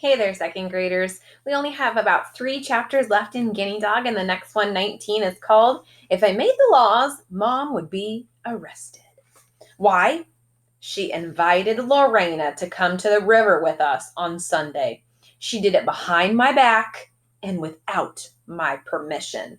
Hey there, second graders. We only have about 3 chapters left in Guinea Dog, and the next one, 19, is called If I Made the Laws, Mom Would Be Arrested. Why? She invited Lorena to come to the river with us on Sunday. She did it behind my back and without my permission.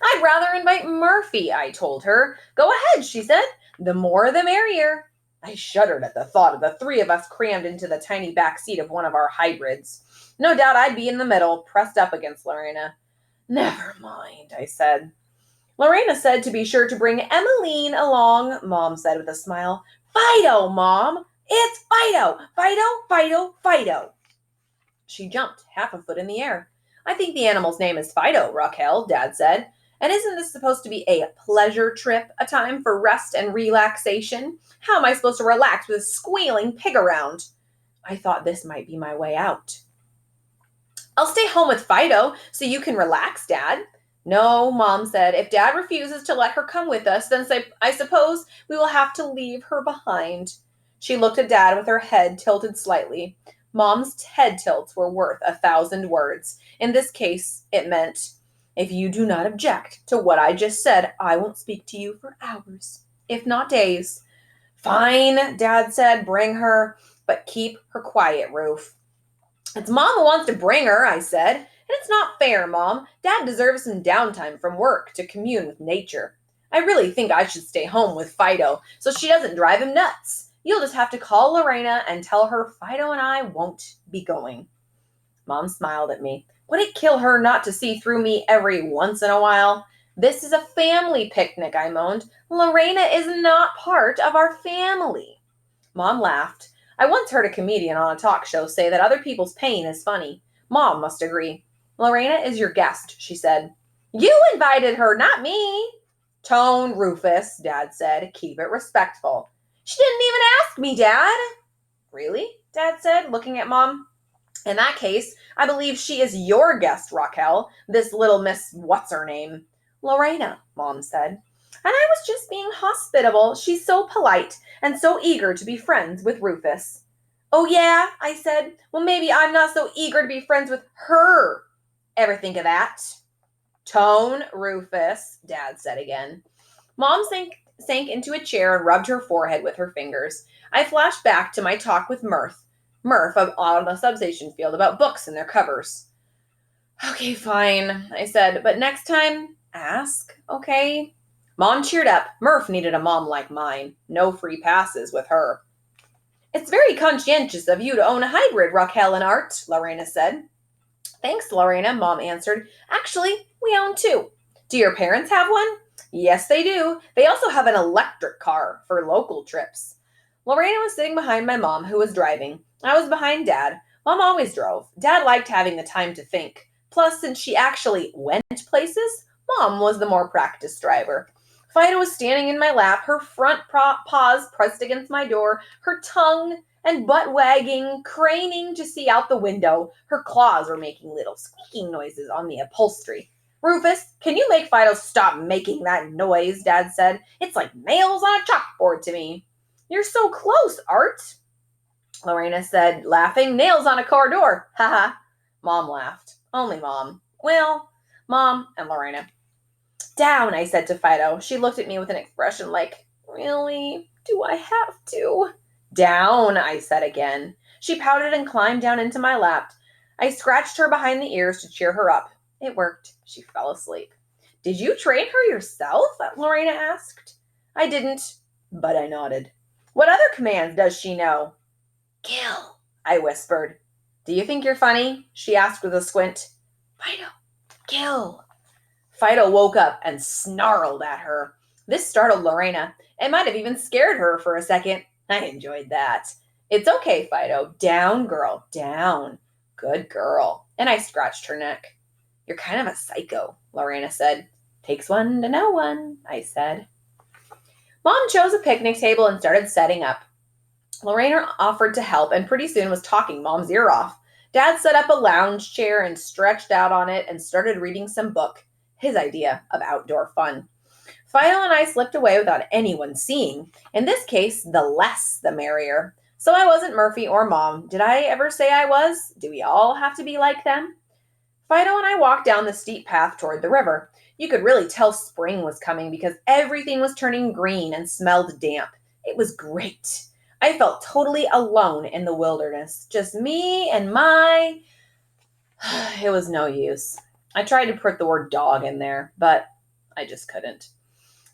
I'd rather invite Murphy, I told her. Go ahead, she said. The more the merrier. I shuddered at the thought of the 3 of us crammed into the tiny back seat of one of our hybrids. No doubt I'd be in the middle, pressed up against Lorena. Never mind, I said. Lorena said to be sure to bring Emmeline along, Mom said with a smile. Fido, Mom! It's Fido! Fido, Fido, Fido! She jumped half a foot in the air. I think the animal's name is Fido, Raquel, Dad said. And isn't this supposed to be a pleasure trip, a time for rest and relaxation? How am I supposed to relax with a squealing pig around? I thought this might be my way out. I'll stay home with Fido so you can relax, Dad. No, Mom said. If Dad refuses to let her come with us, then I suppose we will have to leave her behind. She looked at Dad with her head tilted slightly. Mom's head tilts were worth 1,000 words. In this case, it meant, if you do not object to what I just said, I won't speak to you for hours, if not days. Fine, Dad said, bring her, but keep her quiet, Ruth. It's Mom who wants to bring her, I said, and it's not fair, Mom. Dad deserves some downtime from work to commune with nature. I really think I should stay home with Fido so she doesn't drive him nuts. You'll just have to call Lorena and tell her Fido and I won't be going. Mom smiled at me. Would it kill her not to see through me every once in a while? This is a family picnic, I moaned. Lorena is not part of our family. Mom laughed. I once heard a comedian on a talk show say that other people's pain is funny. Mom must agree. Lorena is your guest, she said. You invited her, not me. Tone, Rufus, Dad said. Keep it respectful. She didn't even ask me, Dad. Really? Dad said, looking at Mom. In that case, I believe she is your guest, Raquel, this little Miss What's-her-name. Lorena, Mom said. And I was just being hospitable. She's so polite and so eager to be friends with Rufus. Oh, yeah, I said. Well, maybe I'm not so eager to be friends with her. Ever think of that? Tone, Rufus, Dad said again. Mom sank into a chair and rubbed her forehead with her fingers. I flashed back to my talk with Murph on the substation field about books and their covers. Okay, fine, I said, but next time, ask, okay? Mom cheered up. Murph needed a mom like mine. No free passes with her. It's very conscientious of you to own a hybrid, Raquel and Art, Lorena said. Thanks, Lorena, Mom answered. Actually, we own 2. Do your parents have one? Yes, they do. They also have an electric car for local trips. Lorena was sitting behind my mom, who was driving. I was behind Dad. Mom always drove. Dad liked having the time to think. Plus, since she actually went places, Mom was the more practiced driver. Fido was standing in my lap, her front paws pressed against my door, her tongue and butt wagging, craning to see out the window. Her claws were making little squeaking noises on the upholstery. Rufus, can you make Fido stop making that noise? Dad said. It's like nails on a chalkboard to me. You're so close, Art, Lorena said, laughing. Nails on a car door. Haha. Mom laughed. Only Mom. Well, Mom and Lorena. Down, I said to Fido. She looked at me with an expression like, really? Do I have to? Down, I said again. She pouted and climbed down into my lap. I scratched her behind the ears to cheer her up. It worked. She fell asleep. Did you train her yourself? Lorena asked. I didn't, but I nodded. What other commands does she know? Kill, I whispered. Do you think you're funny? She asked with a squint. Fido, kill. Fido woke up and snarled at her. This startled Lorena. It might have even scared her for a second. I enjoyed that. It's okay, Fido. Down, girl, down. Good girl. And I scratched her neck. You're kind of a psycho, Lorena said. Takes one to know one, I said. Mom chose a picnic table and started setting up. Lorena offered to help and pretty soon was talking Mom's ear off. Dad set up a lounge chair and stretched out on it and started reading some book, his idea of outdoor fun. Fido and I slipped away without anyone seeing. In this case, the less the merrier. So I wasn't Murphy or Mom. Did I ever say I was? Do we all have to be like them? Fido and I walked down the steep path toward the river. You could really tell spring was coming because everything was turning green and smelled damp. It was great. I felt totally alone in the wilderness. Just me and my. It was no use. I tried to put the word dog in there, but I just couldn't.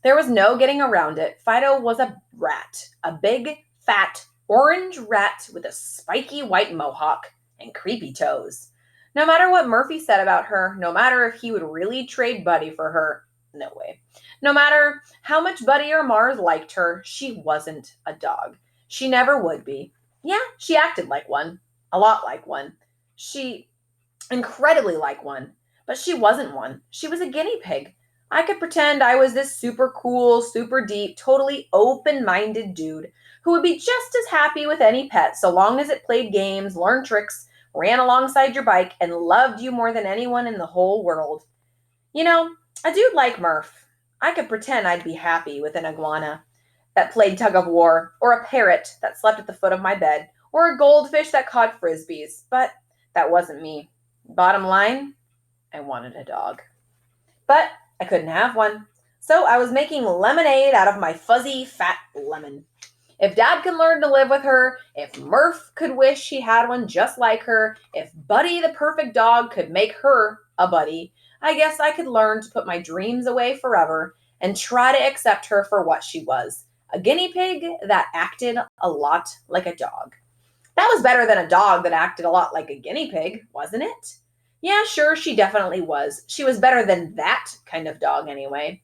There was no getting around it. Fido was a rat, a big, fat, orange rat with a spiky white mohawk and creepy toes. No matter what Murphy said about her, no matter if he would really trade Buddy for her, no way. No matter how much Buddy or Mars liked her, she wasn't a dog. She never would be. Yeah, she acted like one, a lot like one. She incredibly like one, but she wasn't one. She was a guinea pig. I could pretend I was this super cool, super deep, totally open minded dude who would be just as happy with any pet so long as it played games, learned tricks, ran alongside your bike, and loved you more than anyone in the whole world. You know, a dude like Murph, I could pretend I'd be happy with an iguana that played tug of war, or a parrot that slept at the foot of my bed, or a goldfish that caught frisbees, but that wasn't me. Bottom line, I wanted a dog. But I couldn't have one. So I was making lemonade out of my fuzzy, fat lemon. If Dad could learn to live with her, if Murph could wish he had one just like her, if Buddy the perfect dog could make her a buddy, I guess I could learn to put my dreams away forever and try to accept her for what she was, a guinea pig that acted a lot like a dog. That was better than a dog that acted a lot like a guinea pig, wasn't it? Yeah, sure, she definitely was. She was better than that kind of dog, anyway.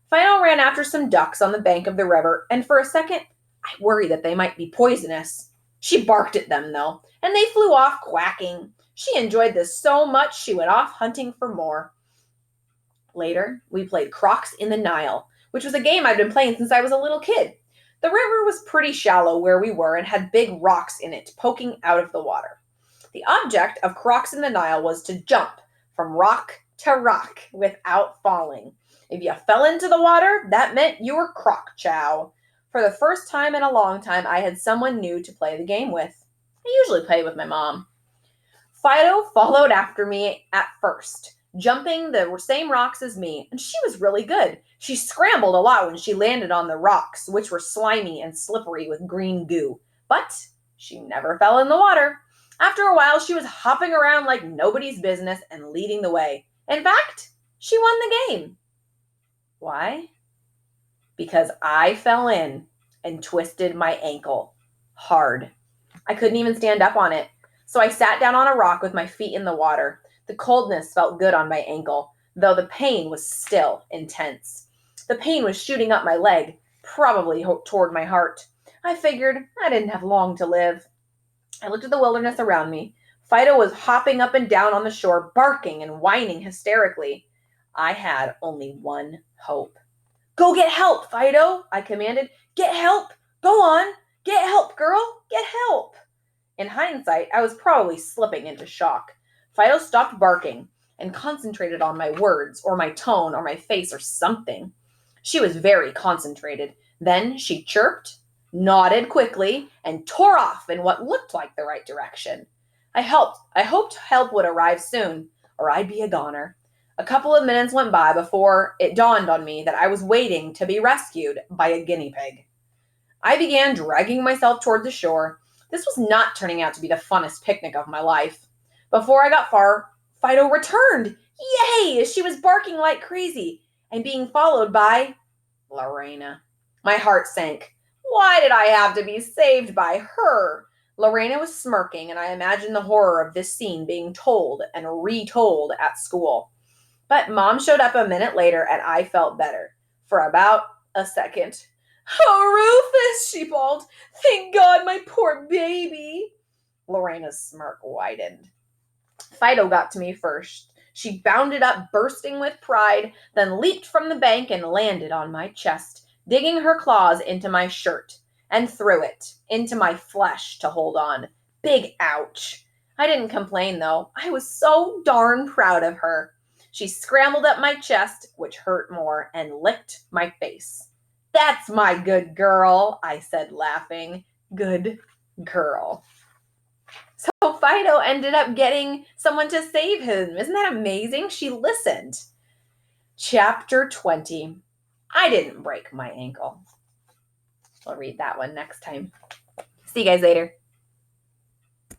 Fido ran after some ducks on the bank of the river, and for a second, I worried that they might be poisonous. She barked at them, though, and they flew off quacking. She enjoyed this so much she went off hunting for more. Later, we played Crocs in the Nile, which was a game I'd been playing since I was a little kid. The river was pretty shallow where we were and had big rocks in it poking out of the water. The object of Crocs in the Nile was to jump from rock to rock without falling. If you fell into the water, that meant you were croc chow. For the first time in a long time, I had someone new to play the game with. I usually play with my mom. Fido followed after me at first, jumping the same rocks as me, and she was really good. She scrambled a lot when she landed on the rocks, which were slimy and slippery with green goo. But she never fell in the water. After a while, she was hopping around like nobody's business and leading the way. In fact, she won the game. Why? Because I fell in and twisted my ankle hard. I couldn't even stand up on it. So I sat down on a rock with my feet in the water. The coldness felt good on my ankle, though the pain was still intense. The pain was shooting up my leg, probably toward my heart. I figured I didn't have long to live. I looked at the wilderness around me. Fido was hopping up and down on the shore, barking and whining hysterically. I had only one hope. Go get help, Fido, I commanded. Get help! Go on! Get help, girl! Get help! In hindsight, I was probably slipping into shock. Fido stopped barking and concentrated on my words, or my tone, or my face, or something. She was very concentrated. Then she chirped, nodded quickly, and tore off in what looked like the right direction. I hoped help would arrive soon, or I'd be a goner. A couple of minutes went by before it dawned on me that I was waiting to be rescued by a guinea pig. I began dragging myself toward the shore. This was not turning out to be the funnest picnic of my life. Before I got far, Fido returned. Yay! She was barking like crazy and being followed by Lorena. My heart sank. Why did I have to be saved by her? Lorena was smirking, and I imagined the horror of this scene being told and retold at school. But Mom showed up a minute later, and I felt better. For about a second. Oh, Rufus, she bawled. Thank God, my poor baby. Lorena's smirk widened. Fido got to me first. She bounded up, bursting with pride, then leaped from the bank and landed on my chest, digging her claws into my shirt and through it, into my flesh to hold on. Big ouch. I didn't complain, though. I was so darn proud of her. She scrambled up my chest, which hurt more, and licked my face. That's my good girl, I said, laughing. Good. girl. So Fido ended up getting someone to save him. Isn't that amazing? She listened. Chapter 20. I didn't break my ankle. We'll read that one next time. See you guys later.